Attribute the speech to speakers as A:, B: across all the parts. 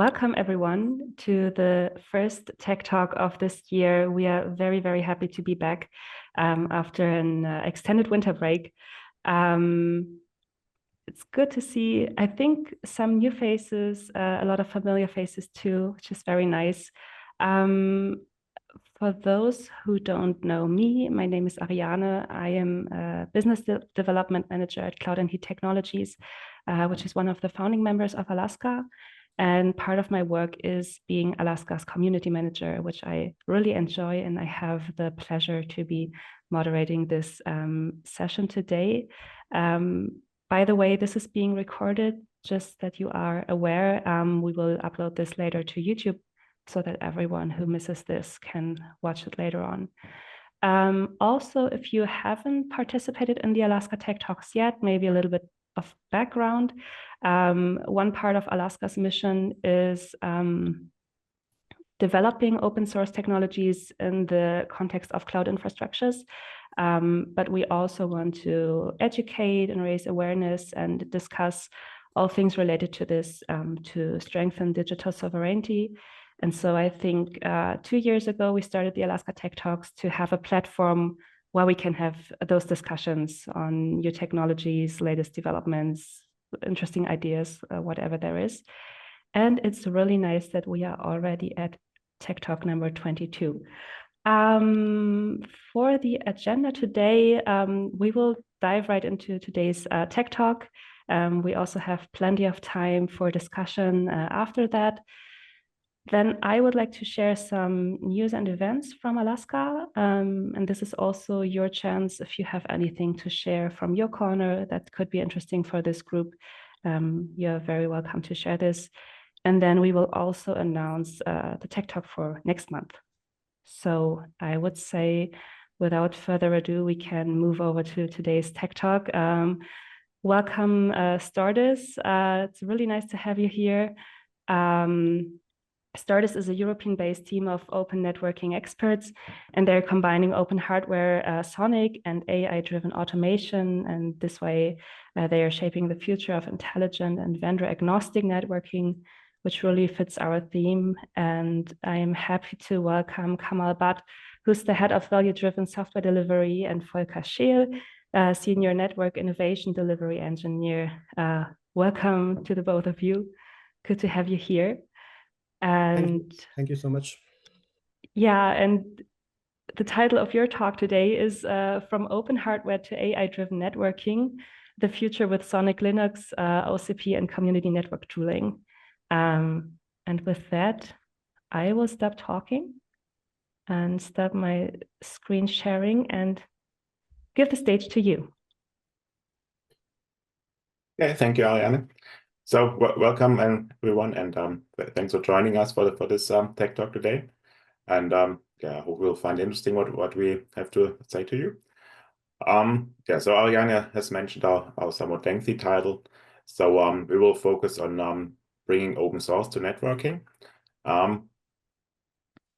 A: welcome everyone to the first Tech Talk of this year. We are very, very happy to be back after an extended winter break. It's good to see, I think, some new faces, a lot of familiar faces too, which is very nice. For those who don't know me, my name is Ariane. I am a business development manager at Cloud and Heat Technologies, which is one of the founding members of ALASCA. And part of my work is being ALASCA's community manager, which I really enjoy. And I have the pleasure to be moderating this session today. By the way, this is being recorded, just that you are aware. We will upload this later to YouTube so that everyone who misses this can watch it later on. Also, if you haven't participated in the ALASCA Tech-Talks yet, maybe a little bit of background. One part of ALASCA's mission is developing open source technologies in the context of cloud infrastructures. But we also want to educate and raise awareness and discuss all things related to this to strengthen digital sovereignty. And so I think 2 years ago, we started the ALASCA Tech Talks to have a platform where we can have those discussions on new technologies, latest developments, interesting ideas, whatever there is. And it's really nice that we are already at Tech Talk number 22. For the agenda today, we will dive right into today's Tech Talk. We also have plenty of time for discussion after that. Then I would like to share some news and events from ALASCA. And this is also your chance if you have anything to share from your corner that could be interesting for this group. You're very welcome to share this. And then we will also announce the Tech Talk for next month. So I would say, without further ado, we can move over to today's Tech Talk. Welcome, STORDIS. It's really nice to have you here. STORDIS is a European-based team of open networking experts, and they're combining open hardware, sonic, and AI-driven automation. And this way, they are shaping the future of intelligent and vendor-agnostic networking, which really fits our theme. And I am happy to welcome Kamal Bhatt, who's the head of value-driven software delivery, and Volker Scheel, senior network innovation delivery engineer. Welcome to the both of you. Good to have you here. And
B: thank you so much.
A: Yeah, and the title of your talk today is From Open Hardware to AI-Driven Networking, the Future with Sonic Linux, OCP, and Community Network Tooling. And with that, I will stop talking and stop my screen sharing and give the stage to you.
B: Yeah, thank you, Ariane. So welcome everyone, and thanks for joining us for this Tech Talk today. And yeah, I hope you'll find interesting what we have to say to you. Yeah, so Ariane has mentioned our somewhat lengthy title. So we will focus on bringing open source to networking. I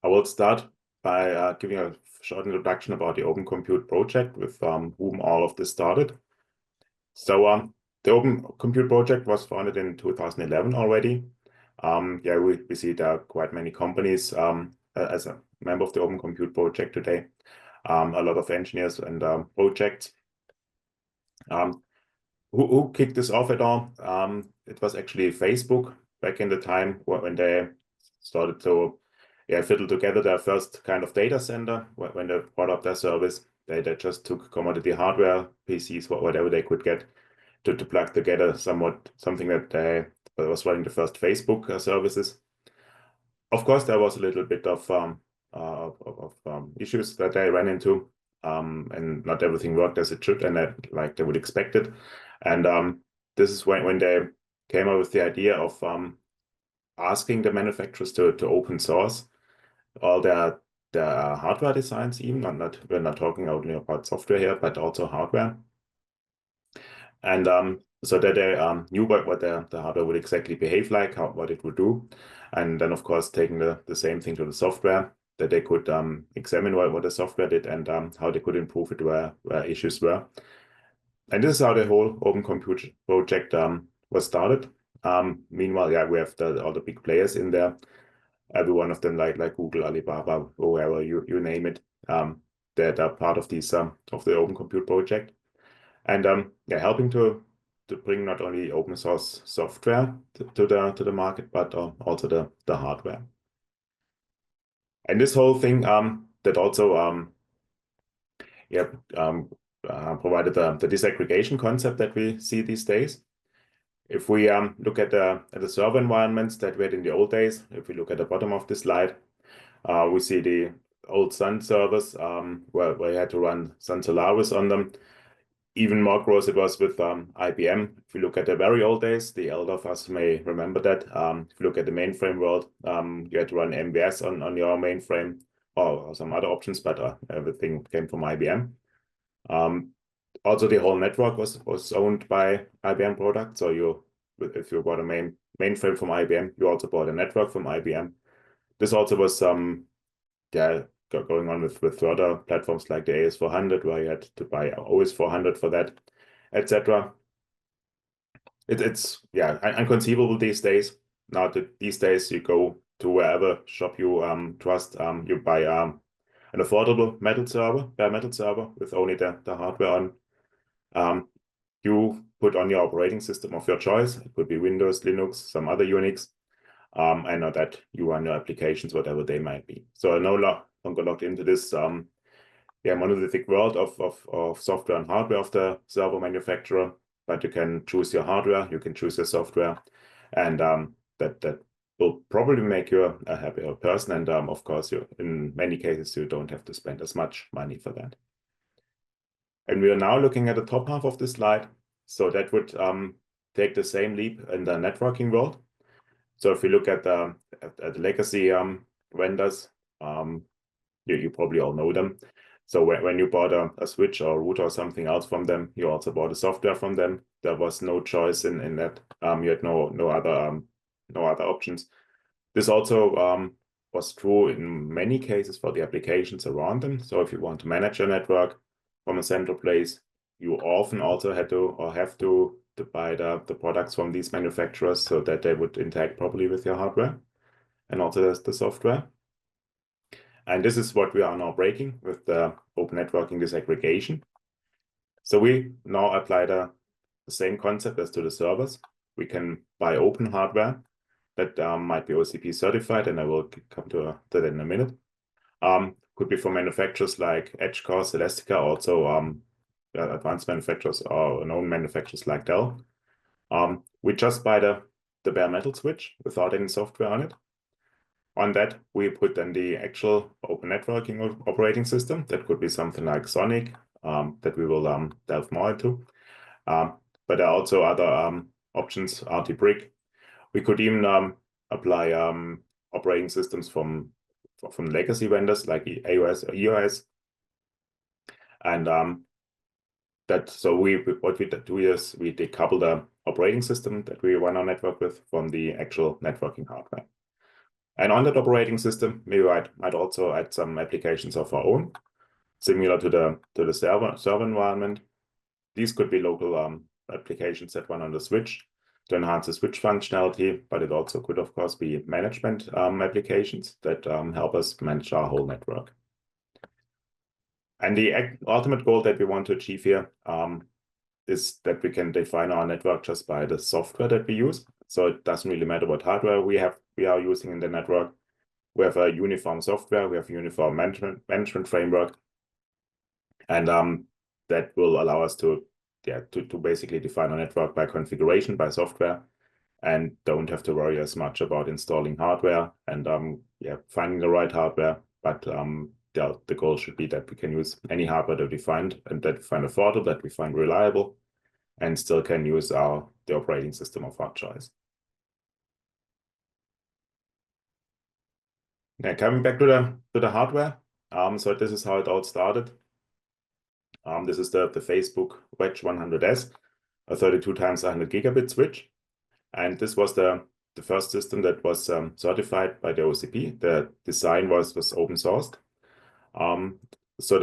B: will start by giving a short introduction about the Open Compute project, with whom all of this started. So the Open Compute project was founded in 2011 already. Yeah, we see there are quite many companies as a member of the Open Compute project today. A lot of engineers and projects. Who kicked this off at all? It was actually Facebook back in the time when they started to fiddle together their first kind of data center. When they brought up their service, they just took commodity hardware, PCs, whatever they could get, to plug together something that was running the first Facebook services. Of course, there was a little bit of issues that they ran into, and not everything worked as it should, and like they would expect it. And this is when they came up with the idea of asking the manufacturers to open source all their hardware designs. Even we're not talking only about software here, but also hardware. And so that they knew what the hardware would exactly behave like, what it would do. And then, of course, taking the same thing to the software, that they could examine what the software did and how they could improve it where issues were. And this is how the whole Open Compute project was started. Meanwhile, yeah, we have all the big players in there. Every one of them, like Google, Alibaba, whoever you name it, that are part of these of the Open Compute project, and yeah, helping to bring not only open source software to the market, but also the hardware. And this whole thing that also yeah provided the disaggregation concept that we see these days. If we look at the server environments that we had in the old days, if we look at the bottom of the slide, we see the old Sun servers where you had to run Sun Solaris on them. Even more gross it was with IBM. If you look at the very old days, the elder of us may remember that. If you look at the mainframe world, you had to run MVS on your mainframe or some other options, but everything came from IBM. Also, the whole network was owned by IBM products. So if you bought a mainframe from IBM, you also bought a network from IBM. This also was yeah, going on with further platforms like the AS400, where you had to buy OS400 for that, etc. It's yeah, inconceivable these days. Now these days you go to wherever shop you trust, you buy an affordable bare metal server with only the hardware on. You put on your operating system of your choice. It could be Windows, Linux, some other Unix. And know that you run your applications, whatever they might be. So no longer locked into this yeah, monolithic world of software and hardware of the server manufacturer, but you can choose your hardware, you can choose your software, and that will probably make you a happier person. And of course, in many cases, you don't have to spend as much money for that. And we are now looking at the top half of the slide. So that would take the same leap in the networking world. So if you look at the legacy vendors, you probably all know them. So when you bought a switch or a router or something else from them, you also bought a software from them. There was no choice in that. You had no other options. This also was true in many cases for the applications around them. So if you want to manage your network from a central place, you often also had to or have to buy the products from these manufacturers so that they would interact properly with your hardware and also the software. And this is what we are now breaking with the open networking disaggregation. So we now apply the same concept as to the servers. We can buy open hardware that might be OCP certified, and I will come to that in a minute. Could be from manufacturers like EdgeCore, Celestica, also advanced manufacturers or known manufacturers like Dell. We just buy the bare metal switch without any software on it. On that, we put then the actual open networking operating system. That could be something like Sonic that we will delve more into. But there are also other options, RT-Brick. We could even apply operating systems from legacy vendors like AOS or EOS. And so what we do is we decouple the operating system that we run our network with from the actual networking hardware. And on that operating system, we might also add some applications of our own, similar to the server environment. These could be local applications that run on the switch to enhance the switch functionality, but it also could, of course, be management applications that help us manage our whole network. And the ultimate goal that we want to achieve here is that we can define our network just by the software that we use. So it doesn't really matter what hardware we are using in the network. We have a uniform software, we have a uniform management framework, and that will allow us to basically define our network by configuration, by software, and don't have to worry as much about installing hardware and finding the right hardware. But the goal should be that we can use any hardware that we find and that we find affordable, that we find reliable, and still can use the operating system of our choice. Yeah, coming back to the hardware. So this is how it all started. This is the Facebook Wedge 100S, a 32 times 100 gigabit switch. And this was the first system that was certified by the OCP. The design was open sourced. So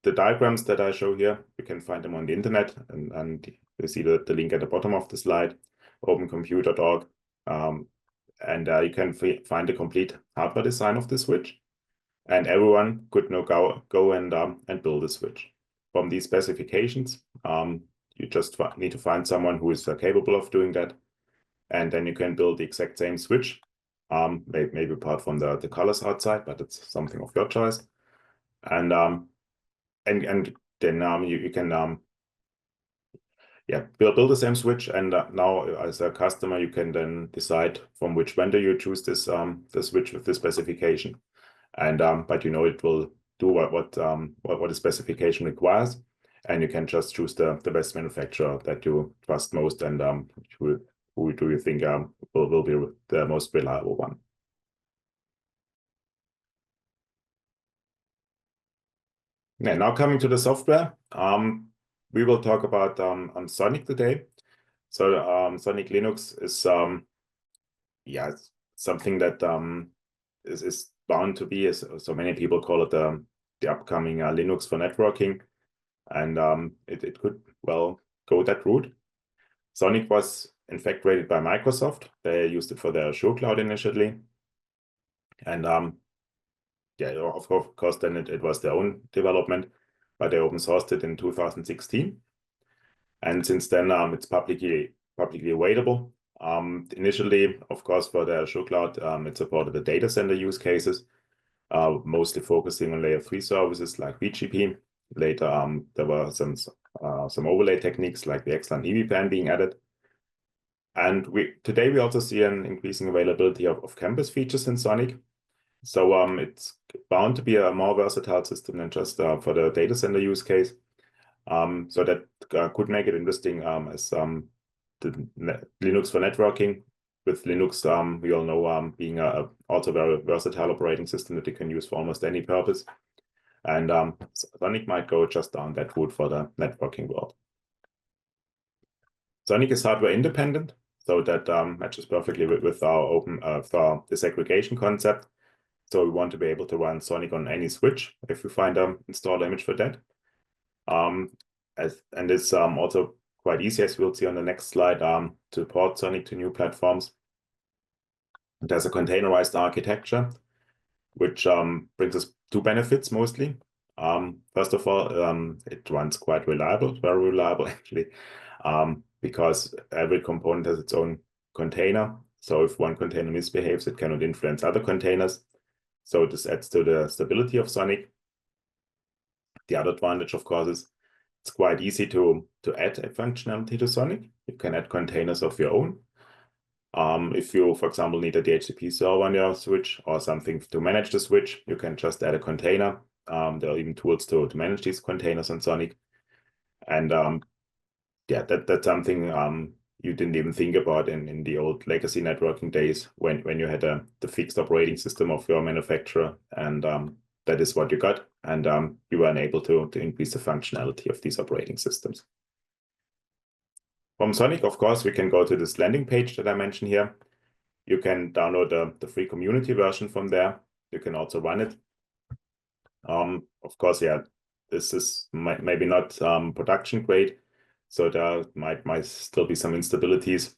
B: the diagrams that I show here, you can find them on the internet, and you see the link at the bottom of the slide. opencomputer.org, and you can find the complete hardware design of the switch, and everyone could now go and build a switch. From these specifications, you just need to find someone who is capable of doing that, and then you can build the exact same switch, maybe apart from the colors outside, but it's something of your choice. And then you can build the same switch, and now as a customer you can then decide from which vendor you choose this the switch with this specification, and but it will do what the specification requires, and you can just choose the best manufacturer that you trust most, and who do you think will be the most reliable one. Yeah, now coming to the software, we will talk about Sonic today. So Sonic Linux is something that is bound to be, so many people call it the upcoming Linux for networking, and it could well go that route. Sonic was in fact created by Microsoft. They used it for their Azure cloud initially, and of course then it was their own development, but they open sourced it in 2016, and since then it's publicly available. Initially, of course, for the Azure cloud, it supported the data center use cases, mostly focusing on layer 3 services like BGP. Later, there were some overlay techniques like the XLAN EVPN being added. And today we also see an increasing availability of campus features in Sonic. So it's bound to be a more versatile system than just for the data center use case. So that could make it interesting as the Linux for networking. With Linux, we all know being also very versatile operating system that you can use for almost any purpose. And Sonic might go just down that route for the networking world. Sonic is hardware independent, so that matches perfectly with our open our disaggregation concept. So we want to be able to run Sonic on any switch if we find an installer image for that. And it's also quite easy, as we'll see on the next slide, to port Sonic to new platforms. There's a containerized architecture, which brings us two benefits mostly. First of all, it runs quite reliable, very reliable actually, because every component has its own container. So if one container misbehaves, it cannot influence other containers. So this adds to the stability of Sonic. The other advantage, of course, is it's quite easy to add a functionality to Sonic. You can add containers of your own. If you, for example, need a DHCP server on your switch or something to manage the switch, you can just add a container. There are even tools to manage these containers on Sonic. And that's something you didn't even think about in the old legacy networking days when you had the fixed operating system of your manufacturer, and that is what you got, and you were unable to increase the functionality of these operating systems. From Sonic, of course, we can go to this landing page that I mentioned here. You can download the free community version from there. You can also run it. Of course, this is maybe not production grade, so there might still be some instabilities.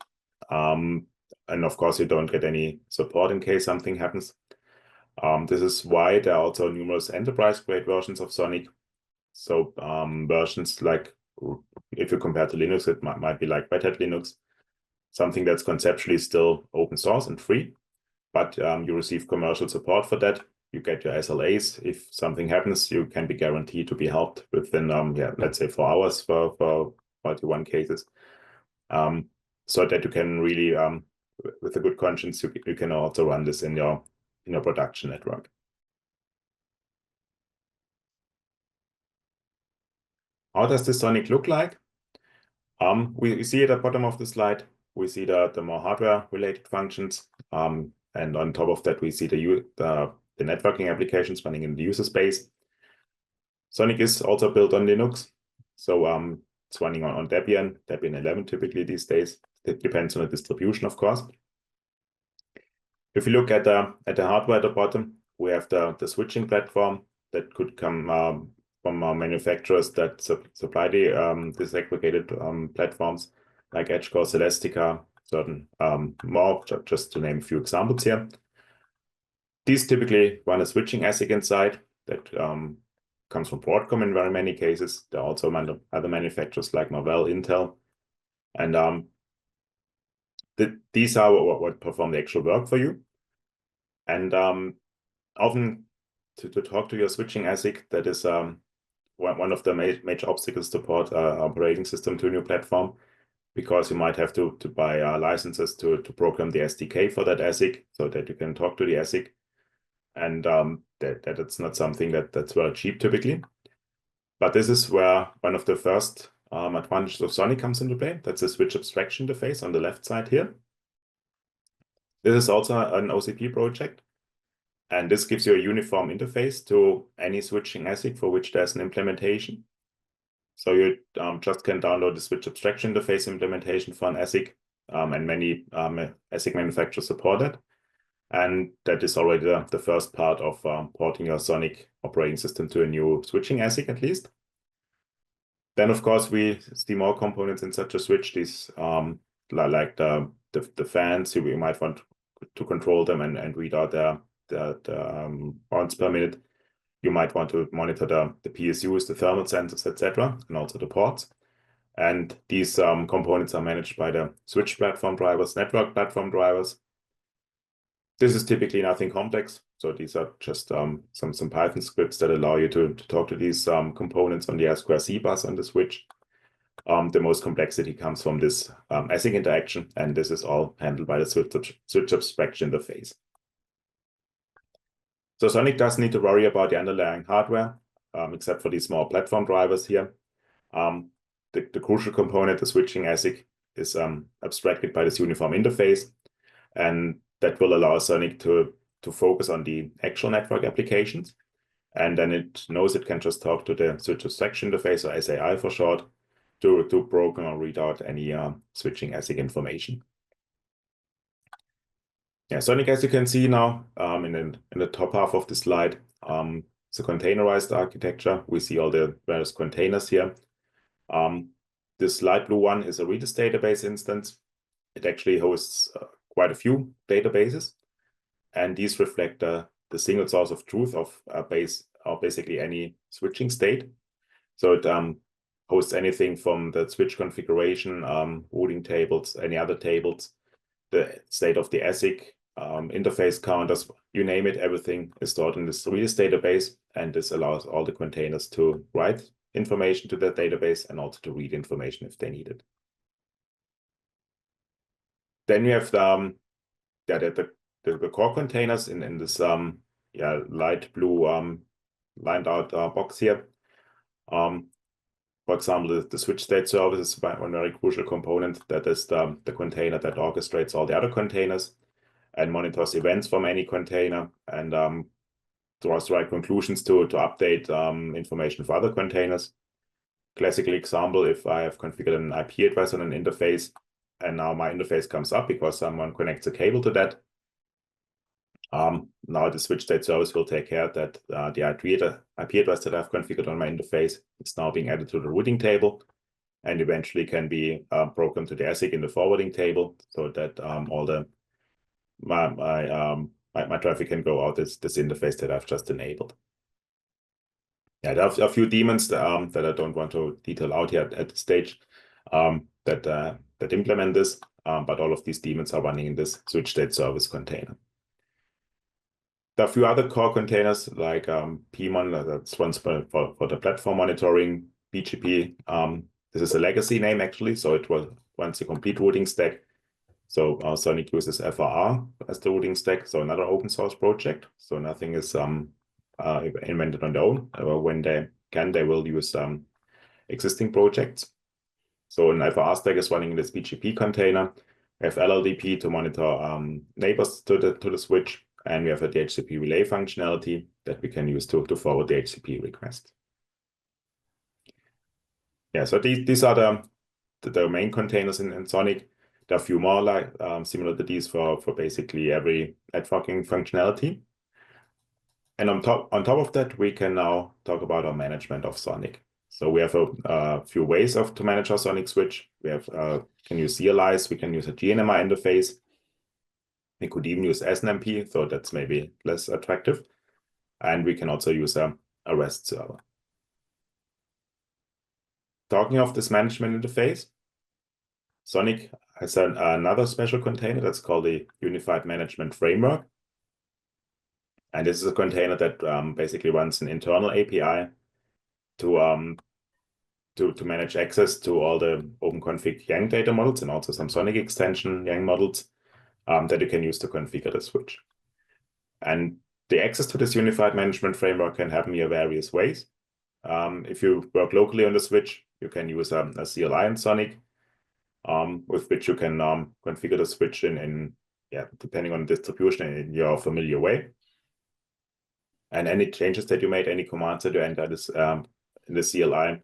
B: And of course, you don't get any support in case something happens. This is why there are also numerous enterprise-grade versions of Sonic. So versions like, if you compare to Linux, it might be like Red Hat Linux, something that's conceptually still open source and free, but you receive commercial support for that. You get your SLAs. If something happens, you can be guaranteed to be helped within, let's say 4 hours for 41 cases. So that you can really, with a good conscience, you can also run this in your production network. How does the Sonic look like? We see at the bottom of the slide, we see the more hardware-related functions, and on top of that, we see the networking applications running in the user space. Sonic is also built on Linux, so it's running on Debian 11 typically these days. It depends on the distribution, of course. If you look at the hardware at the bottom, we have the switching platform that could come from manufacturers that supply the disaggregated platforms like Edgecore, Celestica, certain more, just to name a few examples here. These typically run a switching ASIC inside that comes from Broadcom in very many cases. There are also other manufacturers like Marvell, Intel, and these are what perform the actual work for you. And often to talk to your switching ASIC, that is one of the major obstacles to port operating system to a new platform, because you might have to buy licenses to program the SDK for that ASIC so that you can talk to the ASIC. And that it's not something that's very cheap typically. But this is where one of the first advantages of Sonic comes into play. That's the switch abstraction interface on the left side here. This is also an OCP project. And this gives you a uniform interface to any switching ASIC for which there's an implementation. So you just can download the switch abstraction interface implementation for an ASIC, and many ASIC manufacturers support it. And that is already the first part of porting your Sonic operating system to a new switching ASIC, at least. Then, of course, we see more components in such a switch. These like the fans, you might want to control them and read out the rounds per minute. You might want to monitor the PSUs, the thermal sensors, etc., and also the ports. And these components are managed by the switch platform drivers, network platform drivers. This is typically nothing complex. So these are just some Python scripts that allow you to talk to these components on the I2C bus on the switch. The most complexity comes from this ASIC interaction, and this is all handled by the switch abstraction interface. So Sonic doesn't need to worry about the underlying hardware, except for these small platform drivers here. The crucial component, the switching ASIC, is abstracted by this uniform interface, and that will allow Sonic to focus on the actual network applications. And then it knows it can just talk to the switch abstraction interface, or SAI for short, to program or read out any switching ASIC information. Yeah, Sonic, as you can see now in the top half of the slide, it's a containerized architecture. We see all the various containers here. This light blue one is a Redis database instance. It actually hosts quite a few databases, and these reflect the single source of truth of basically any switching state. So it hosts anything from the switch configuration, routing tables, any other tables, the state of the ASIC, interface counters, you name it, everything is stored in this Redis database, and this allows all the containers to write information to that database and also to read information if they need it. Then we have the core containers in this light blue lined out box here. For example, the switch state service is one very crucial component. That is the container that orchestrates all the other containers and monitors events from any container and draws the right conclusions to update information for other containers. Classical example, if I have configured an IP address on an interface, and now my interface comes up because someone connects a cable to that. Now the switch state service will take care that the IP address that I've configured on my interface is now being added to the routing table, and eventually can be programmed to the ASIC in the forwarding table, so that all my traffic can go out this interface that I've just enabled. Yeah, there are a few daemons that I don't want to detail out here at this stage that implement this, but all of these daemons are running in this switch state service container. There are a few other core containers like PMON, that's responsible for the platform monitoring, BGP. This is a legacy name actually, so it runs the complete routing stack. So Sonic uses FRR as the routing stack, so another open source project. So nothing is invented on their own. When they can, they will use existing projects. So an FRR stack is running in this BGP container. We have LLDP to monitor neighbors to the switch, and we have a DHCP relay functionality that we can use to forward the HCP request. Yeah, so these are the main containers in Sonic. There are a few more like similar to these for basically every networking functionality. And on top of that, we can now talk about our management of Sonic. So we have a few ways to manage our sonic switch. We have can use CLIs, we can use a GNMI interface. We could even use SNMP, though that's maybe less attractive. And we can also use a REST server. Talking of this management interface, Sonic has another special container that's called the Unified Management Framework. And this is a container that basically runs an internal API to manage access to all the OpenConfig Yang data models and also some Sonic extension Yang models that you can use to configure the switch. And the access to this Unified Management Framework can happen via various ways. If you work locally on the switch, you can use a CLI in Sonic, with which you can configure the switch in depending on the distribution in your familiar way. And any changes that you made, any commands that you enter this in the CLI,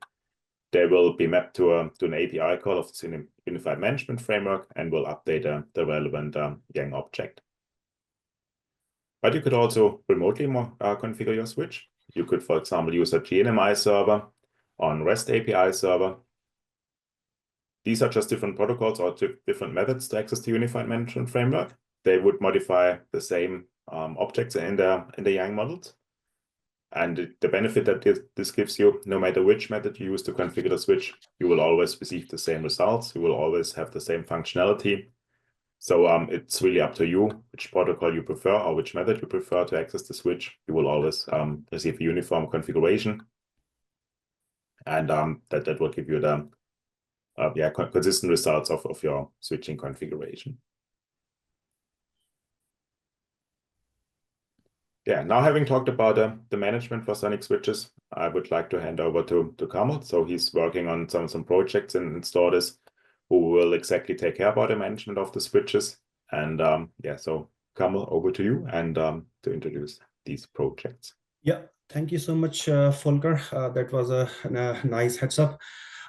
B: they will be mapped to an API call of the Unified Management Framework and will update the relevant Yang object. But you could also remotely configure your switch. You could, for example, use a GNMI server on REST API server. These are just different protocols or different methods to access the Unified Management Framework. They would modify the same objects in the Yang models. And the benefit that this gives you, no matter which method you use to configure the switch, you will always receive the same results. You will always have the same functionality. So it's really up to you which protocol you prefer or which method you prefer to access the switch. You will always receive a uniform configuration. And that will give you the consistent results of your switching configuration. Yeah, now having talked about the management for Sonic switches, I would like to hand over to Kamal. So he's working on some projects in STORDIS who will exactly take care about the management of the switches. And so Kamal, over to you and to introduce these projects.
C: Yeah, thank you so much, Volker. That was a nice heads up.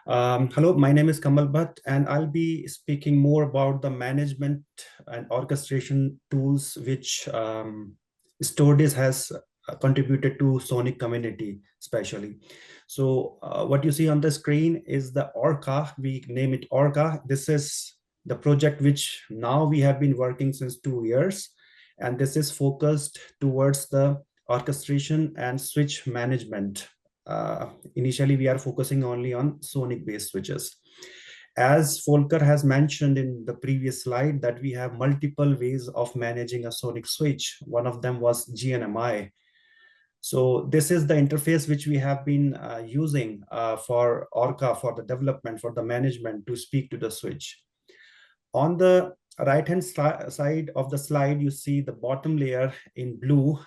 C: Hello, my name is Kamal Bhatt, and I'll be speaking more about the management and orchestration tools which STORDIS has contributed to Sonic community, especially. So what you see on the screen is the Orca. We name it Orca. This is the project which now we have been working since 2 years, and this is focused towards the orchestration and switch management. Initially, we are focusing only on Sonic-based switches. As Volker has mentioned in the previous slide, that we have multiple ways of managing a Sonic switch. One of them was GNMI. So this is the interface which we have been using for Orca, for the development, for the management to speak to the switch. On the right-hand side of the slide, you see the bottom layer in blue.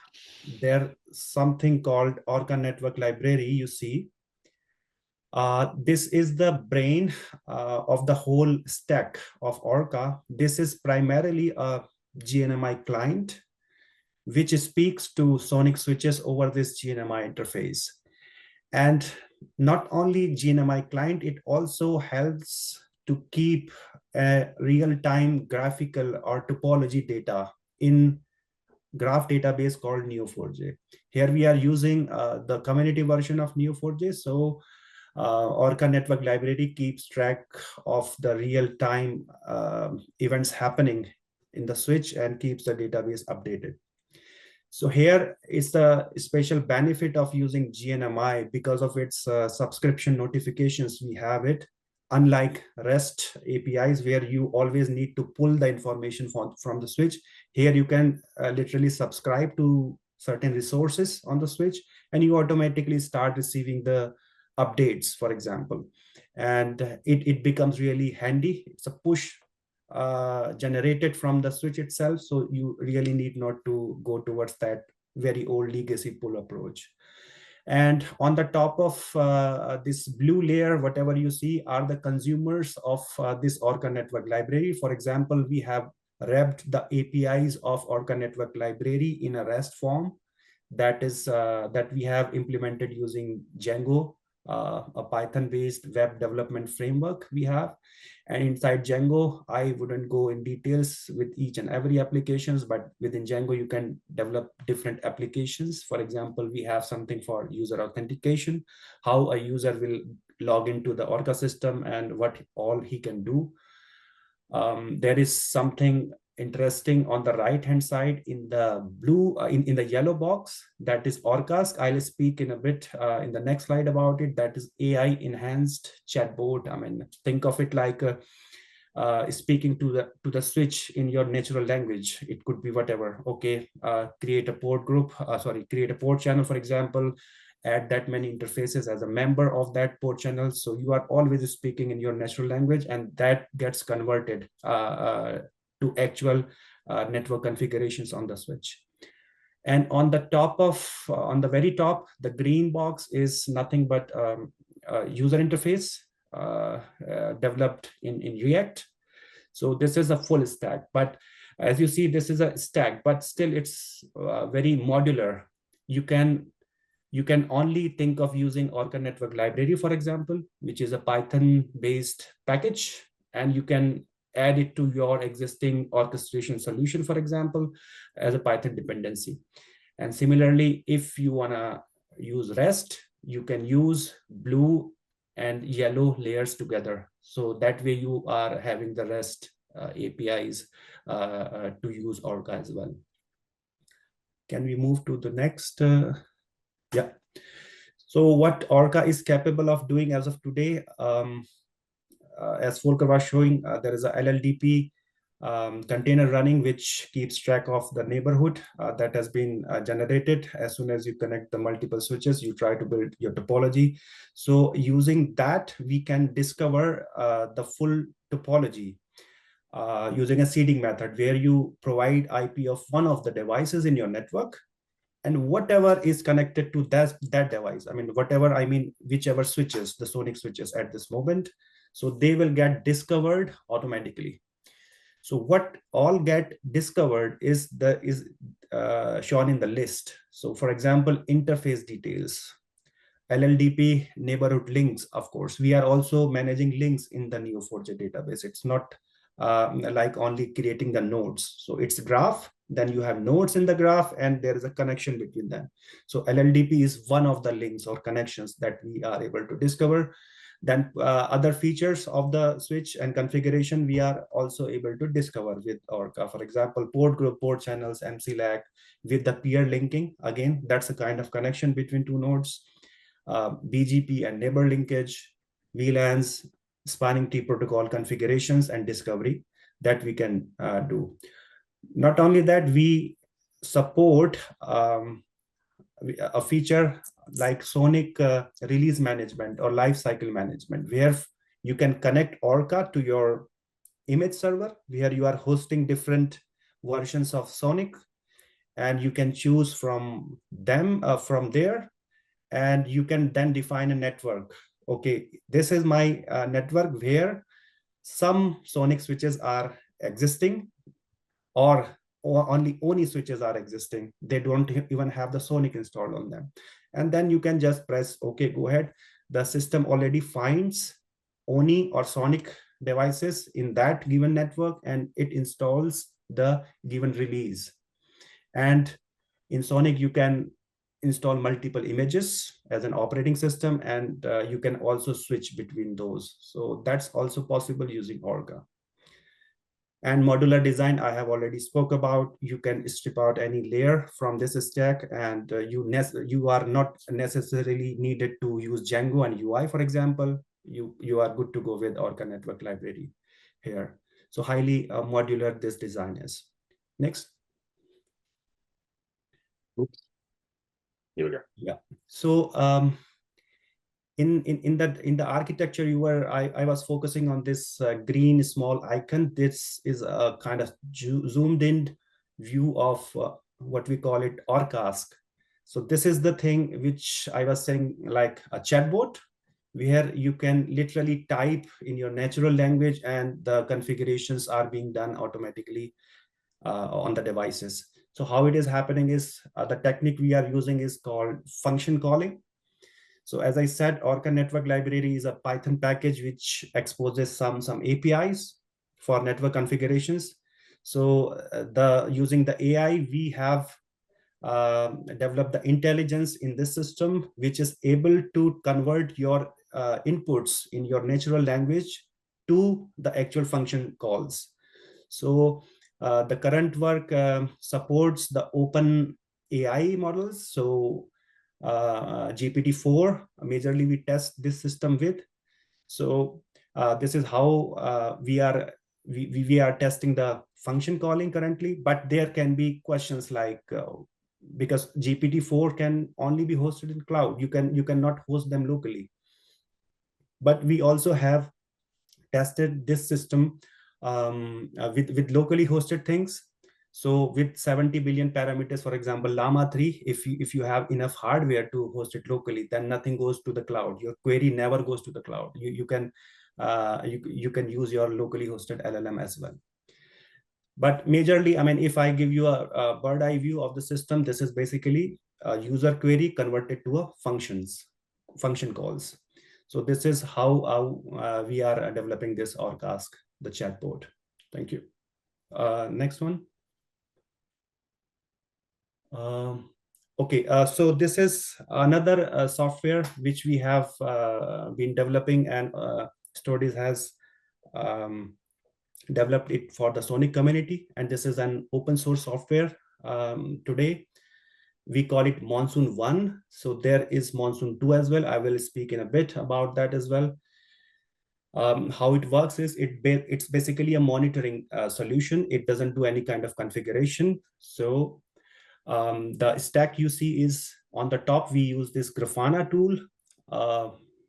C: There's something called Orca Network Library, you see. This is the brain of the whole stack of Orca. This is primarily a GNMI client, which speaks to Sonic switches over this GNMI interface. And not only GNMI client, it also helps to keep a real-time graphical or topology data in graph database called Neo4j. Here we are using the community version of Neo4j. So Orca Network Library keeps track of the real-time events happening in the switch and keeps the database updated. So here is the special benefit of using GNMI because of its subscription notifications. We have it, unlike REST APIs where you always need to pull the information from the switch. Here you can literally subscribe to certain resources on the switch and you automatically start receiving the updates, for example. And it becomes really handy. It's a push generated from the switch itself. So you really need not to go towards that very old legacy pull approach. And on the top of this blue layer, whatever you see are the consumers of this Orca Network Library. For example, we have repped the APIs of Orca Network Library in a REST form that we have implemented using Django a Python-based web development framework we have. And inside Django, I wouldn't go in details with each and every applications, but within Django, you can develop different applications. For example, we have something for user authentication, how a user will log into the Orca system and what all he can do. There is something interesting on the right hand side in the blue in the yellow box, that is Orcask. I'll speak in a bit in the next slide about it. That is AI enhanced chatbot. I mean, think of it like speaking to the switch in your natural language. It could be whatever. Okay, create a port group, create a port channel, for example, add that many interfaces as a member of that port channel. So you are always speaking in your natural language, and that gets converted to actual network configurations on the switch. And on the top of, on the very top, the green box is nothing but user interface developed in React. So this is a full stack, but as you see, this is a stack, but still it's very modular. You can only think of using Orca Network Library, for example, which is a Python-based package, and you can add it to your existing orchestration solution, for example, as a Python dependency. And similarly, if you want to use REST, you can use blue and yellow layers together. So that way you are having the REST APIs to use Orca as well. Can we move to the next? Yeah. So what Orca is capable of doing as of today, as Volker was showing, there is a LLDP container running, which keeps track of the neighborhood that has been generated. As soon as you connect the multiple switches, you try to build your topology. So using that, we can discover the full topology using a seeding method, where you provide IP of one of the devices in your network, and whatever is connected to that device, whichever switches, the sonic switches at this moment, so they will get discovered automatically. So what all get discovered is shown in the list. So for example, interface details, LLDP neighborhood links. Of course, we are also managing links in the Neo4j database. It's not like only creating the nodes. So it's graph, then you have nodes in the graph, and there is a connection between them. So LLDP is one of the links or connections that we are able to discover. Then other features of the switch and configuration we are also able to discover with Orca. For example, port group, port channels, MCLAC with the peer linking. Again, that's a kind of connection between two nodes. BGP and neighbor linkage, VLANs, spanning tree protocol configurations and discovery that we can do. Not only that, we support a feature like sonic release management or lifecycle management, where you can connect Orca to your image server, where you are hosting different versions of sonic, and you can choose from them from there, and you can then define a network. Okay, this is my network where some sonic switches are existing, or only switches are existing. They don't even have the sonic installed on them. And then you can just press okay, go ahead. The system already finds ONI or sonic devices in that given network, and it installs the given release. And in Sonic, you can install multiple images as an operating system, and you can also switch between those. So that's also possible using Orca. And modular design, I have already spoke about. You can strip out any layer from this stack, and you are not necessarily needed to use Django and UI, for example. You are good to go with Orca Network Library here. So highly modular this design is. Next.
B: Oops. Here we go.
C: Yeah. So in the architecture, I was focusing on this green small icon. This is a kind of zoomed in view of what we call it Orcask. So this is the thing which I was saying, like a chatbot, where you can literally type in your natural language and the configurations are being done automatically on the devices. So how it is happening is the technique we are using is called function calling. So as I said, Orca Network Library is a Python package which exposes some APIs for network configurations. So using the AI, we have developed the intelligence in this system, which is able to convert your inputs in your natural language to the actual function calls. So the current work supports the open AI models. So GPT-4, majorly we test this system with. So this is how we are testing the function calling currently, but there can be questions like, because GPT-4 can only be hosted in cloud, you cannot host them locally. But we also have tested this system with locally hosted things. So with 70 billion parameters, for example, Llama 3, if you have enough hardware to host it locally, then nothing goes to the cloud. Your query never goes to the cloud. You can use your locally hosted LLM as well. But majorly, I mean, if I give you a bird eye view of the system, this is basically a user query converted to a function calls. So this is how we are developing this OrcAsk, the chatbot. Thank you. Next one. Okay, so this is another software which we have been developing, and STORDIS has developed it for the Sonic community, and this is an open source software. Today we call it Monsoon 1. So there is Monsoon 2 as well. I will speak in a bit about that as well. How it works is it's basically a monitoring solution. It doesn't do any kind of configuration. So the stack you see is on the top. We use this Grafana tool.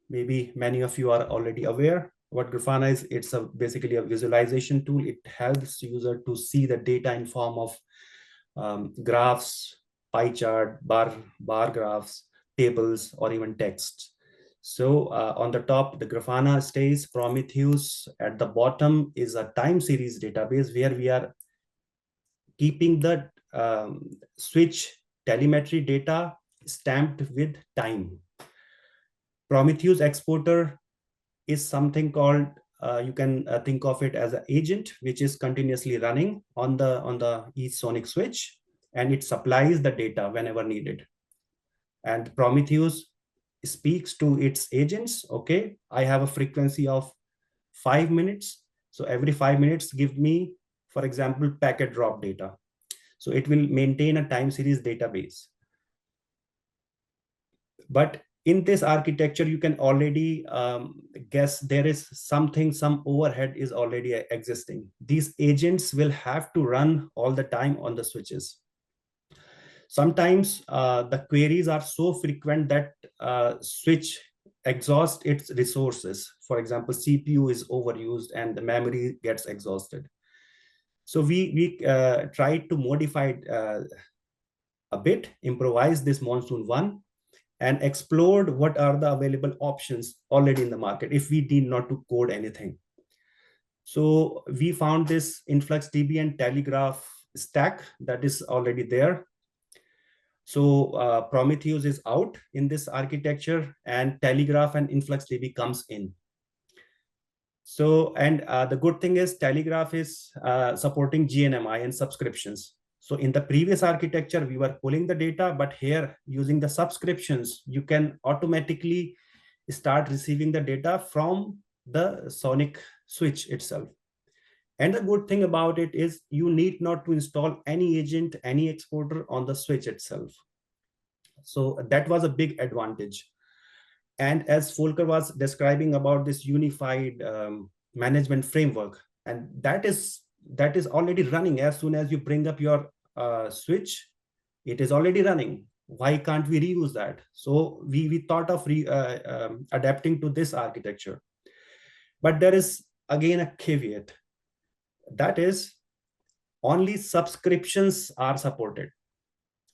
C: Maybe many of you are already aware what Grafana is. It's basically a visualization tool. It helps user to see the data in form of graphs, pie chart, bar graphs, tables, or even text. So on the top, the Grafana stays. Prometheus at the bottom is a time series database where we are keeping the switch telemetry data stamped with time. Prometheus exporter is something called, you can think of it as an agent, which is continuously running on the each Sonic switch, and it supplies the data whenever needed. And Prometheus speaks to its agents. Okay, I have a frequency of 5 minutes. So every 5 minutes, give me, for example, packet drop data. So it will maintain a time series database. But in this architecture, you can already guess there is some overhead is already existing. These agents will have to run all the time on the switches. Sometimes the queries are so frequent that switch exhausts its resources. For example, CPU is overused and the memory gets exhausted. So we tried to modify it a bit, improvise this Monsoon 1, and explored what are the available options already in the market if we need not to code anything. So we found this InfluxDB and Telegraph stack that is already there. So Prometheus is out in this architecture, and Telegraph and InfluxDB comes in. So, and the good thing is Telegraph is supporting GNMI and subscriptions. So in the previous architecture, we were pulling the data, but here using the subscriptions, you can automatically start receiving the data from the Sonic switch itself. And the good thing about it is you need not to install any agent, any exporter on the switch itself. So that was a big advantage. And as Volker was describing about this unified management framework, and that is already running. As soon as you bring up your switch, it is already running. Why can't we reuse that? So we thought of adapting to this architecture. But there is again a caveat. That is, only subscriptions are supported.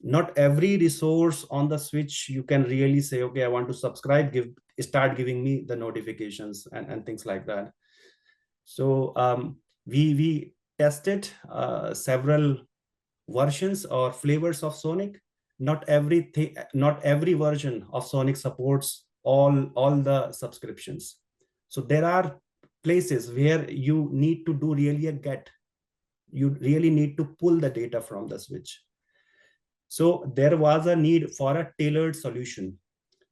C: Not every resource on the switch you can really say, okay, I want to subscribe, start giving me the notifications and things like that. So we tested several versions or flavors of Sonic. Not every version of Sonic supports all the subscriptions. So there are places where you need to do really a get. You really need to pull the data from the switch. So there was a need for a tailored solution.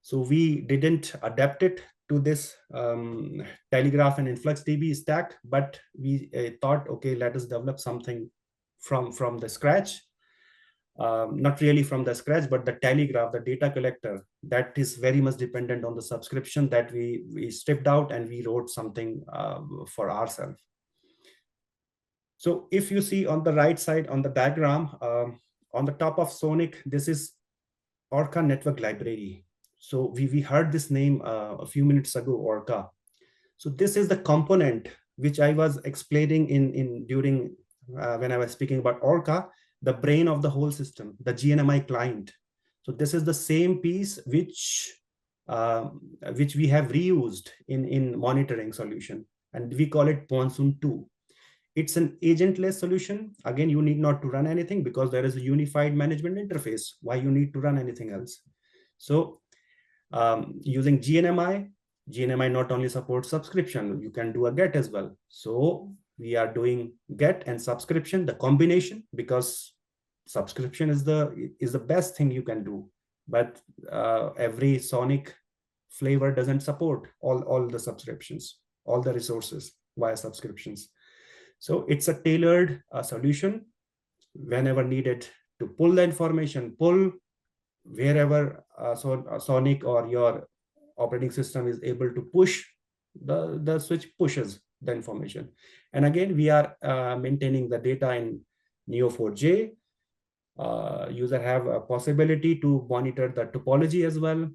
C: So we didn't adapt it to this Telegraph and InfluxDB stack, but we thought, okay, let us develop something from the scratch. Not really from the scratch, but the Telegraph, the data collector, that is very much dependent on the subscription that we stripped out, and we wrote something for ourselves. So if you see on the right side on the diagram, on the top of Sonic, this is Orca Network Library. So we heard this name a few minutes ago, Orca. So this is the component which I was explaining during when I was speaking about Orca, the brain of the whole system, the GNMI client. So this is the same piece which we have reused in monitoring solution, and we call it Monsoon 2. It's an agentless solution. Again, you need not to run anything because there is a unified management interface. Why you need to run anything else? So using GNMI not only supports subscription, you can do a get as well. So we are doing get and subscription, the combination, because subscription is the best thing you can do. But every Sonic flavor doesn't support all the subscriptions, all the resources via subscriptions. So it's a tailored solution whenever needed to pull the information, pull wherever Sonic or your operating system is able to push, the switch pushes the information. And again, we are maintaining the data in Neo4j. User have a possibility to monitor the topology as well.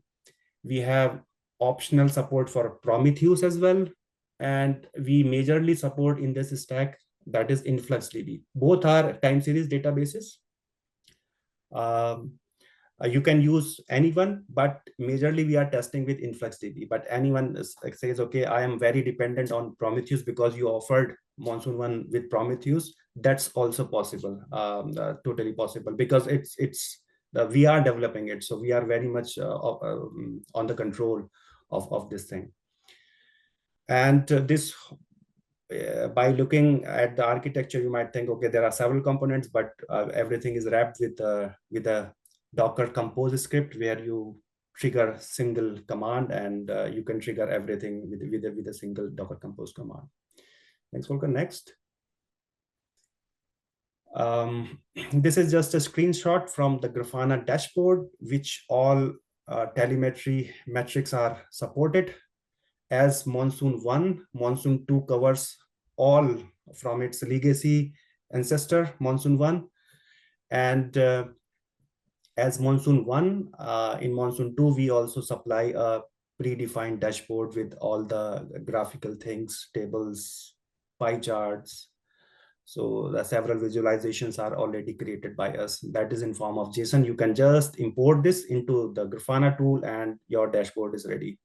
C: We have optional support for Prometheus as well. And we majorly support in this stack, that is InfluxDB. Both are time series databases. You can use anyone, but majorly we are testing with InfluxDB. But anyone says, okay, I am very dependent on Prometheus because you offered Monsoon 1 with Prometheus. That's also possible, totally possible, because we are developing it. So we are very much on the control of this thing. And this, by looking at the architecture, you might think, okay, there are several components, but everything is wrapped with a Docker compose script where you trigger single command, and you can trigger everything with a single Docker compose command. Thanks, Volker. Next. This is just a screenshot from the Grafana dashboard, which all telemetry metrics are supported. As Monsoon 1, Monsoon 2 covers all from its legacy ancestor, Monsoon 1. And as Monsoon 1, in Monsoon 2, we also supply a predefined dashboard with all the graphical things, tables, pie charts. So the several visualizations are already created by us. That is in form of JSON. You can just import this into the Grafana tool and your dashboard is ready.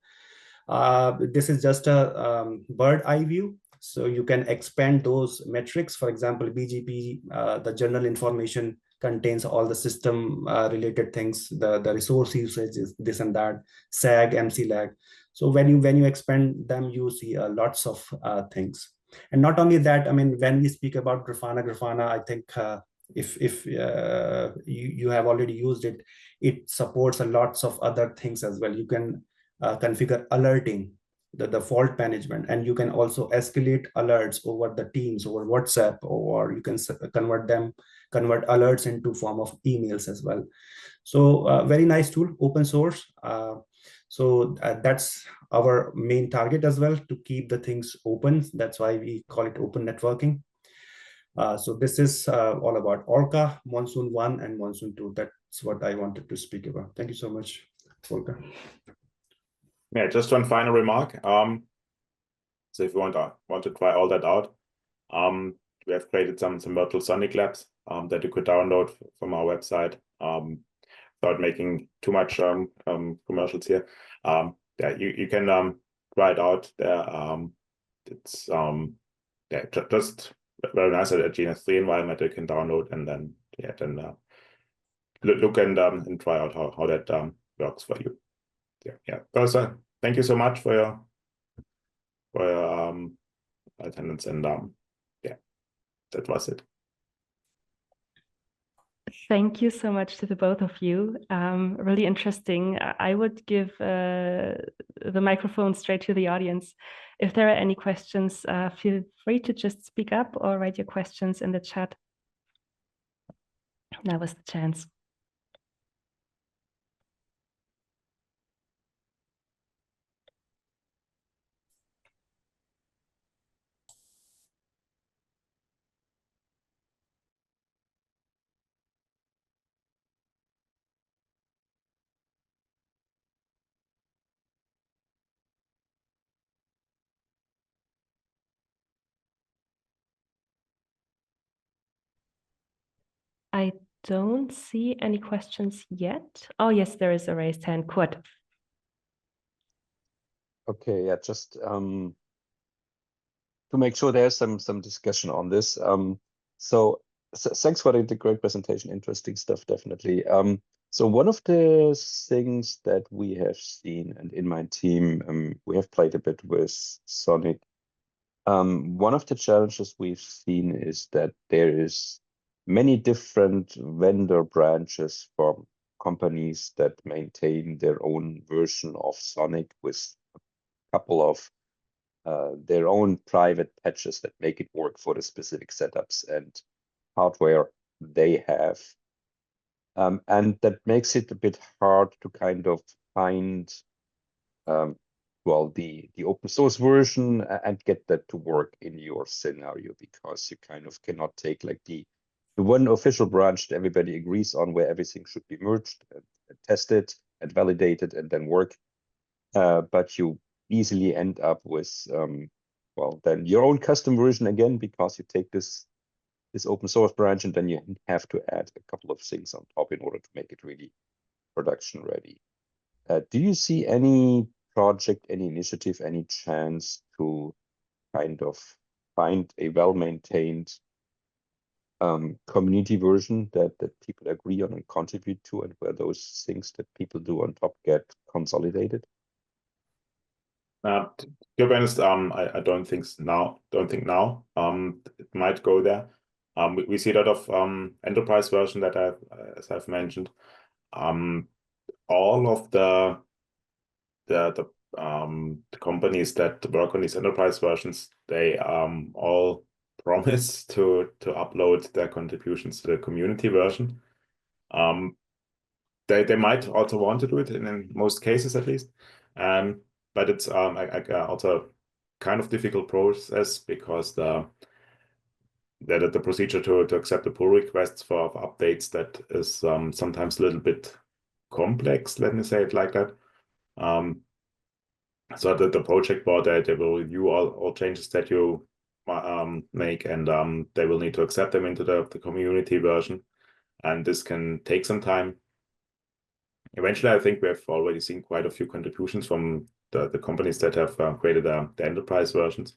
C: This is just a bird eye view. So you can expand those metrics. For example, BGP, the general information contains all the system related things, the resource usage, this and that, SAG, MCLAG. So when you expand them, you see lots of things. And not only that, I mean, when we speak about Grafana, I think if you have already used it, it supports lots of other things as well. You can configure alerting, the fault management, and you can also escalate alerts over the Teams, over WhatsApp, or you can convert alerts into form of emails as well. So very nice tool, open source. So that's our main target as well, to keep the things open. That's why we call it open networking. So this is all about Orca, Monsoon 1 and Monsoon 2. That's what I wanted to speak about. Thank you so much, Volker.
B: Yeah, just one final remark. So if you want to try all that out, we have created some virtual Sonic labs that you could download from our website without making too much commercials here. Yeah, you can try it out there. It's yeah, just very nice at a GNS3 environment you can download, and then look and try out how that works for you. yeah. Also, thank you so much for your attendance, and yeah, that was it.
A: Thank you so much to the both of you. Really interesting. I would give the microphone straight to the audience. If there are any questions, feel free to just speak up or write your questions in the chat. Now was the chance. I don't see any questions yet. Oh, yes, there is a raised hand. Kurt.
D: Okay, yeah, just to make sure there's some discussion on this. So thanks for the great presentation. Interesting stuff, definitely. So one of the things that we have seen, and in my team, we have played a bit with Sonic. One of the challenges we've seen is that there is many different vendor branches from companies that maintain their own version of Sonic with a couple of their own private patches that make it work for the specific setups and hardware they have. And that makes it a bit hard to kind of find well, the open source version and get that to work in your scenario, because you kind of cannot take like the one official branch that everybody agrees on where everything should be merged and tested and validated and then work. But you easily end up with, well, then your own custom version again, because you take this open source branch and then you have to add a couple of things on top in order to make it really production ready. Do you see any project, any initiative, any chance to kind of find a well-maintained community version that people agree on and contribute to, and where those things that people do on top get consolidated?
B: To be honest, I don't think now. It might go there. We see a lot of enterprise version that as I've mentioned. All of the companies that work on these enterprise versions, they all promise to upload their contributions to the community version. They might also want to do it in most cases at least, but it's also kind of difficult process, because the procedure to accept the pull requests for updates, that is sometimes a little bit complex, let me say it like that. So that the project board, they will review all changes that you make, and they will need to accept them into the community version, and this can take some time. Eventually, I think we have already seen quite a few contributions from the companies that have created the enterprise versions,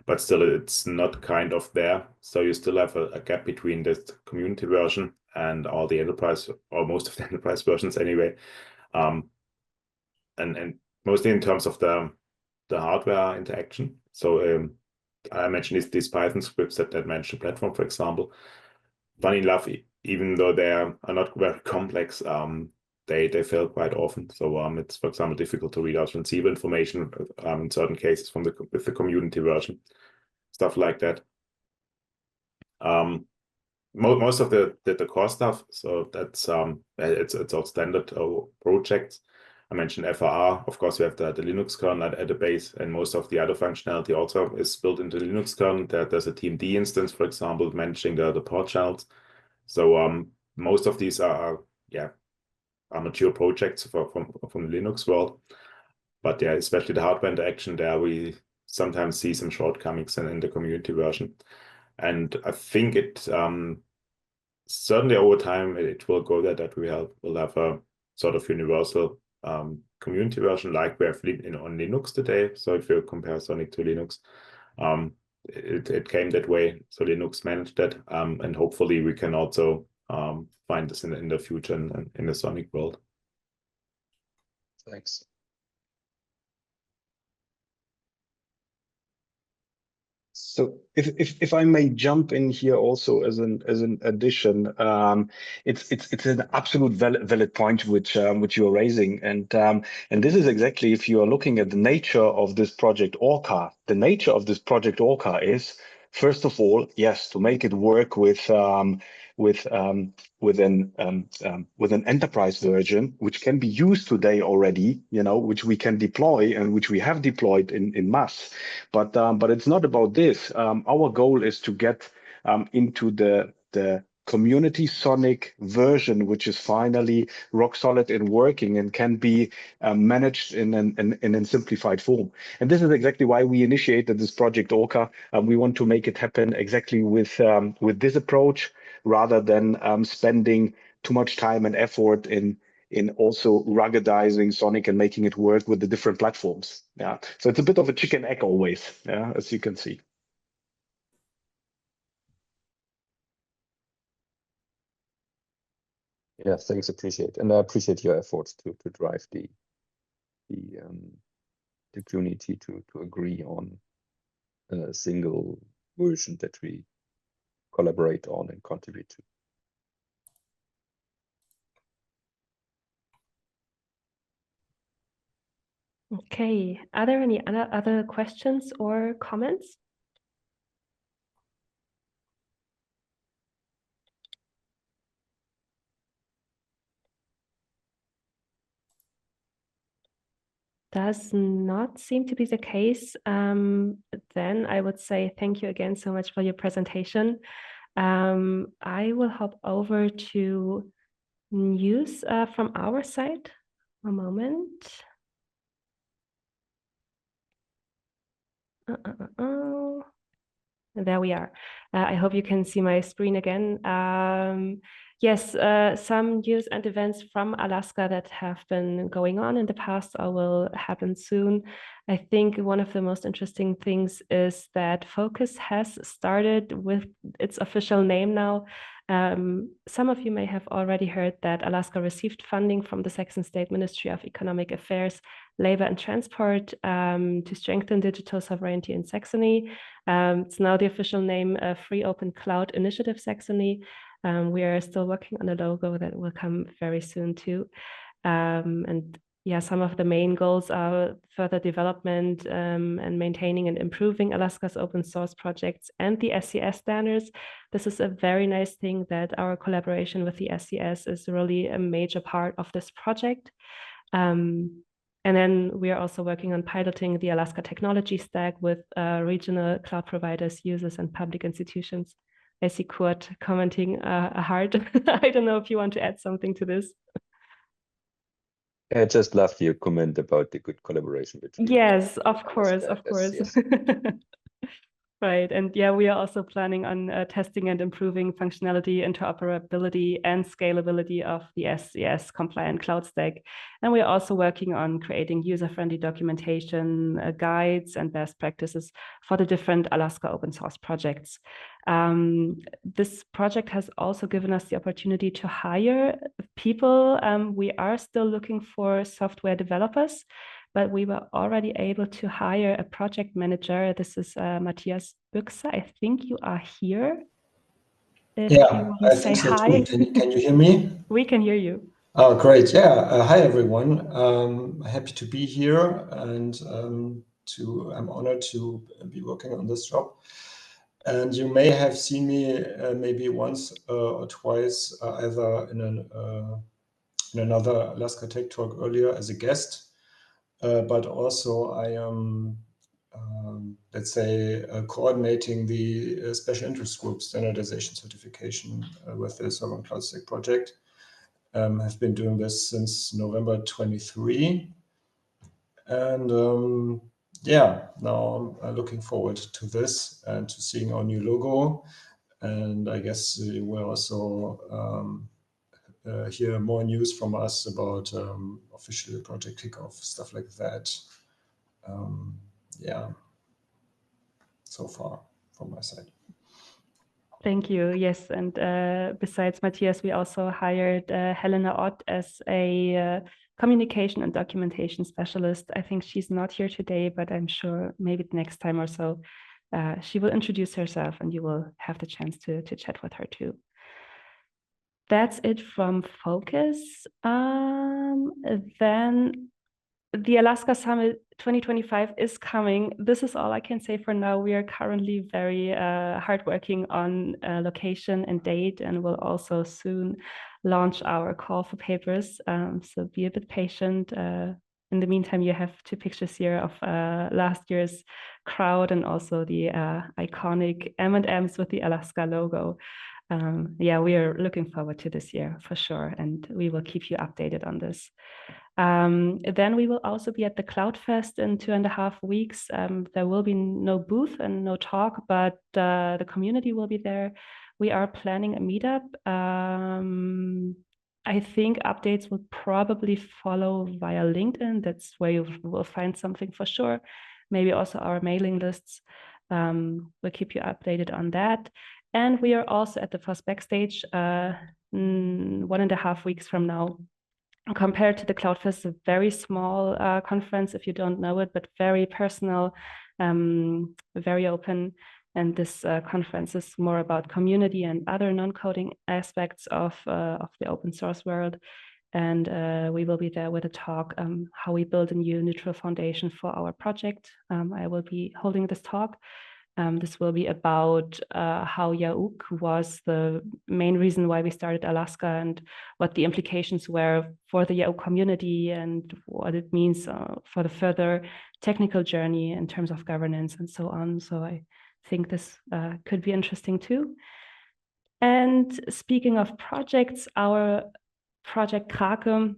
B: but still it's not kind of there. So you still have a gap between this community version and all the enterprise, or most of the enterprise versions anyway. And mostly in terms of the hardware interaction. So I mentioned these Python scripts that manage the platform, for example. Funny enough, even though they are not very complex, they fail quite often. So it's, for example, difficult to read out transceiver information in certain cases from with the community version, stuff like that. Most of the core stuff, so that's it's all standard projects. I mentioned FRR. Of course, we have the Linux kernel at the base, and most of the other functionality also is built into the Linux kernel. There's a TMD instance, for example, managing the port channels. So most of these are mature projects from the Linux world. But yeah, especially the hardware interaction, there we sometimes see some shortcomings in the community version. And I think it certainly over time it will go there, that we'll have a sort of universal community version like we have on Linux today. So if you compare Sonic to Linux, it came that way. So Linux managed that, and hopefully we can also find this in the future in the Sonic world.
D: Thanks.
E: So if I may jump in here also as an addition, it's an absolute valid point which you are raising, and this is exactly, if you are looking at the nature of this project Orca, the nature of this project Orca is, first of all, yes, to make it work with an enterprise version, which can be used today already, which we can deploy and which we have deployed in mass. But it's not about this. Our goal is to get into the community Sonic version, which is finally rock solid and working and can be managed in a simplified form. And this is exactly why we initiated this project Orca. We want to make it happen exactly with this approach, rather than spending too much time and effort in also ruggedizing Sonic and making it work with the different platforms. Yeah, so it's a bit of a chicken egg always, yeah, as you can see.
D: Yeah, thanks, appreciate, and I appreciate your efforts to drive the community to agree on a single version that we collaborate on and contribute to.
A: Okay, are there any other questions or comments? Does not seem to be the case. Then I would say thank you again so much for your presentation. I will hop over to news from our side. A moment. There we are. I hope you can see my screen again. Yes, some news and events from Alaska that have been going on in the past or will happen soon. I think one of the most interesting things is that Focus has started with its official name now. Some of you may have already heard that Alaska received funding from the Saxon State Ministry of Economic Affairs, Labor and Transport to strengthen digital sovereignty in Saxony. It's now the official name, Free Open Cloud Initiative Saxony. We are still working on a logo that will come very soon too. And yeah, some of the main goals are further development and maintaining and improving Alaska's open source projects and the SCS standards. This is a very nice thing that our collaboration with the SCS is really a major part of this project. And then we are also working on piloting the Alaska technology stack with regional cloud providers, users, and public institutions. I see Kurt commenting a heart. I don't know if you want to add something to this.
D: I just loved your comment about the good collaboration between.
A: Yes, of course, of course.
D: Yes.
A: Right, and yeah, we are also planning on testing and improving functionality, interoperability, and scalability of the SCS compliant cloud stack. And we're also working on creating user-friendly documentation, guides, and best practices for the different Alaska open source projects. This project has also given us the opportunity to hire people. We are still looking for software developers, but we were already able to hire a project manager. This is Matthias Büchse. I think you are here. If
F: yeah, I think so
A: hi.
F: too. Can you hear me?
A: We can hear you.
F: Oh, great. Yeah. Hi, everyone. Happy to be here, and I'm honored to be working on this job. And you may have seen me maybe once or twice, either in another Alaska Tech Talk earlier as a guest. But also I am, let's say, coordinating the special interest group standardization certification with the Sovereign Cloud Stack project. I've been doing this since November 23. And yeah, now I'm looking forward to this and to seeing our new logo. And I guess we'll also hear more news from us about official project kickoff, stuff like that. Yeah, so far from my side.
A: Thank you. Yes, and besides Matthias, we also hired Helena Ott as a communication and documentation specialist. I think she's not here today, but I'm sure maybe next time or so she will introduce herself and you will have the chance to chat with her too. That's it from Focus. Then the Alaska Summit 2025 is coming. This is all I can say for now. We are currently very hardworking on location and date, and will also soon launch our call for papers. So be a bit patient. In the meantime, you have 2 pictures here of last year's crowd and also the iconic M&Ms with the Alaska logo. Yeah, we are looking forward to this year for sure, and we will keep you updated on this. Then we will also be at the CloudFest in 2.5 weeks. There will be no booth and no talk, but the community will be there. We are planning a meetup. I think updates will probably follow via LinkedIn. That's where you will find something for sure. Maybe also our mailing lists. We'll keep you updated on that. And we are also at the first backstage 1.5 weeks from now. Compared to the CloudFest, a very small conference, if you don't know it, but very personal, very open. And this conference is more about community and other non-coding aspects of the open source world. And we will be there with a talk, how we build a new neutral foundation for our project. I will be holding this talk. This will be about how Yauk was the main reason why we started Alaska and what the implications were for the Yauk community and what it means for the further technical journey in terms of governance and so on. So I think this could be interesting too. And speaking of projects, our project Krake,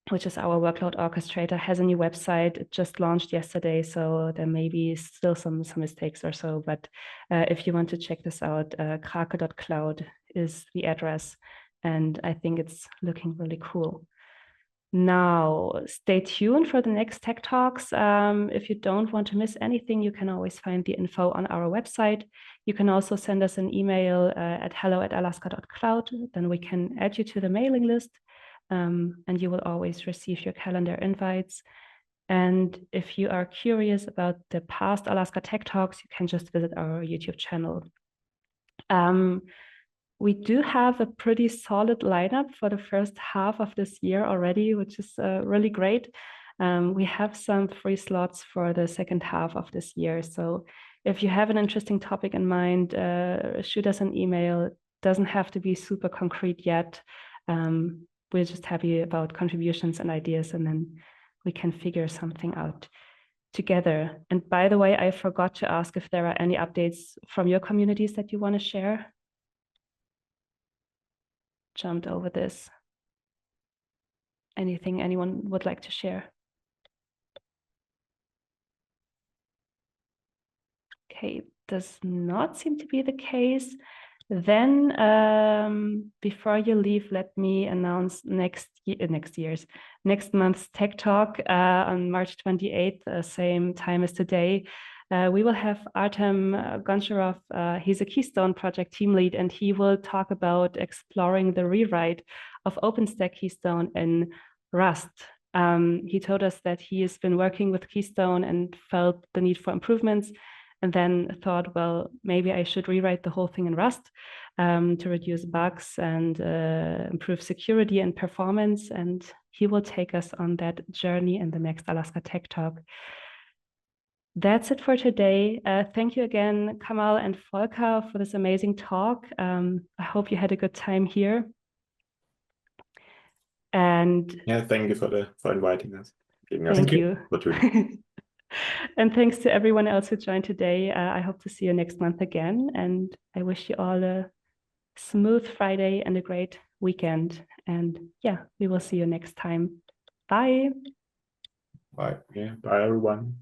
A: which is our workload orchestrator, has a new website. It just launched yesterday, so there may be still some mistakes or so. But if you want to check this out, krake.cloud is the address, and I think it's looking really cool. Now, stay tuned for the next Tech Talks. If you don't want to miss anything, you can always find the info on our website. You can also send us an email at hello@alaska.cloud. Then we can add you to the mailing list. And you will always receive your calendar invites. And if you are curious about the past Alaska Tech Talks, you can just visit our YouTube channel. We do have a pretty solid lineup for the first half of this year already, which is really great. We have some free slots for the second half of this year. So if you have an interesting topic in mind, shoot us an email. It doesn't have to be super concrete yet. We're just happy about contributions and ideas, and then we can figure something out together. And by the way, I forgot to ask if there are any updates from your communities that you want to share. Jumped over this. Anything anyone would like to share? Okay, does not seem to be the case. Then before you leave, let me announce next month's Tech Talk on March 28th, same time as today. We will have Artem Goncharov. He's a Keystone project team lead, and he will talk about exploring the rewrite of OpenStack Keystone in Rust. He told us that he has been working with Keystone and felt the need for improvements, and then thought, well, maybe I should rewrite the whole thing in Rust to reduce bugs and improve security and performance. And he will take us on that journey in the next Alaska Tech Talk. That's it for today. Thank you again, Kamal and Volker, for this amazing talk. I hope you had a good time here. And
B: yeah, thank you for inviting us.
A: Thank you. And thanks to everyone else who joined today. I hope to see you next month again. And I wish you all a smooth Friday and a great weekend. And yeah, we will see you next time. Bye.
B: Bye. Yeah, bye everyone.